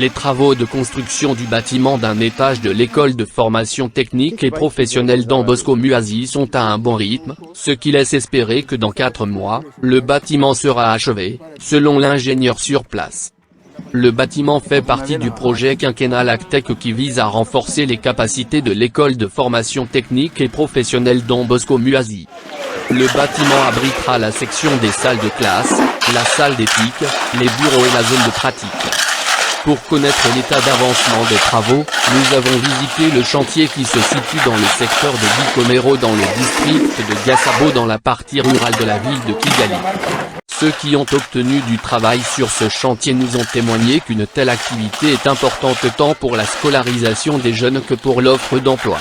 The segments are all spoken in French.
Les travaux de construction du bâtiment d'un étage de l'école de formation technique et professionnelle Don Bosco Muasi sont à un bon rythme, ce qui laisse espérer que dans 4 mois, le bâtiment sera achevé, selon l'ingénieur sur place. Le bâtiment fait partie du projet quinquennal ACTEC qui vise à renforcer les capacités de l'école de formation technique et professionnelle Don Bosco Muasi. Le bâtiment abritera la section des salles de classe, la salle d'éthique, les bureaux et la zone de pratique. Pour connaître l'état d'avancement des travaux, nous avons visité le chantier qui se situe dans le secteur de Bikomero dans le district de Gasabo dans la partie rurale de la ville de Kigali. Ceux qui ont obtenu du travail sur ce chantier nous ont témoigné qu'une telle activité est importante tant pour la scolarisation des jeunes que pour l'offre d'emploi.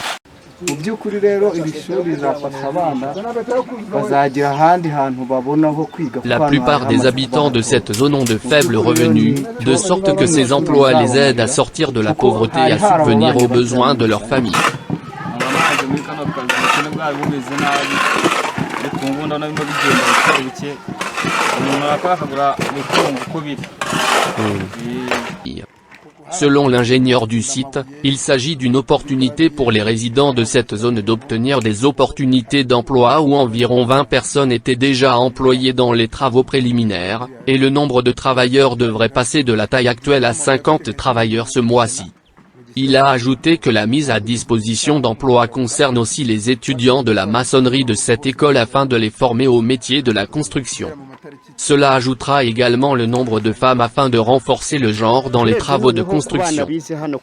La plupart des habitants de cette zone ont de faibles revenus, de sorte que ces emplois les aident à sortir de la pauvreté et à subvenir aux besoins de leur famille. Selon l'ingénieur du site, il s'agit d'une opportunité pour les résidents de cette zone d'obtenir des opportunités d'emploi où environ 20 personnes étaient déjà employées dans les travaux préliminaires, et le nombre de travailleurs devrait passer de la taille actuelle à 50 travailleurs ce mois-ci. Il a ajouté que la mise à disposition d'emplois concerne aussi les étudiants de la maçonnerie de cette école afin de les former au métier de la construction. Cela ajoutera également le nombre de femmes afin de renforcer le genre dans les travaux de construction.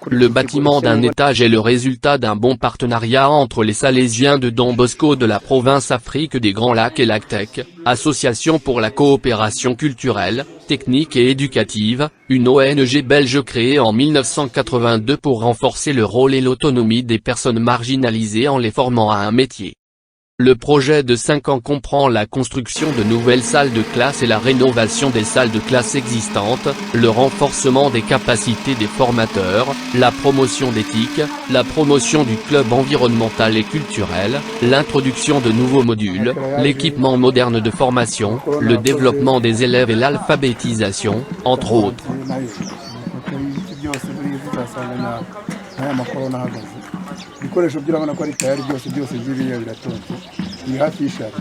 Le bâtiment d'un étage est le résultat d'un bon partenariat entre les Salésiens de Don Bosco de la province Afrique des Grands Lacs et l'ACTEC, Association pour la coopération culturelle, technique et éducative, une ONG belge créée en 1982 pour renforcer le rôle et l'autonomie des personnes marginalisées en les formant à un métier. Le projet de 5 ans comprend la construction de nouvelles salles de classe et la rénovation des salles de classe existantes, le renforcement des capacités des formateurs, la promotion d'éthique, la promotion du club environnemental et culturel, l'introduction de nouveaux modules, l'équipement moderne de formation, le développement des élèves et l'alphabétisation, entre autres. Ibikoresho by'urabona ko ari tayari byose biriya biratonze ni hafi y'ishari.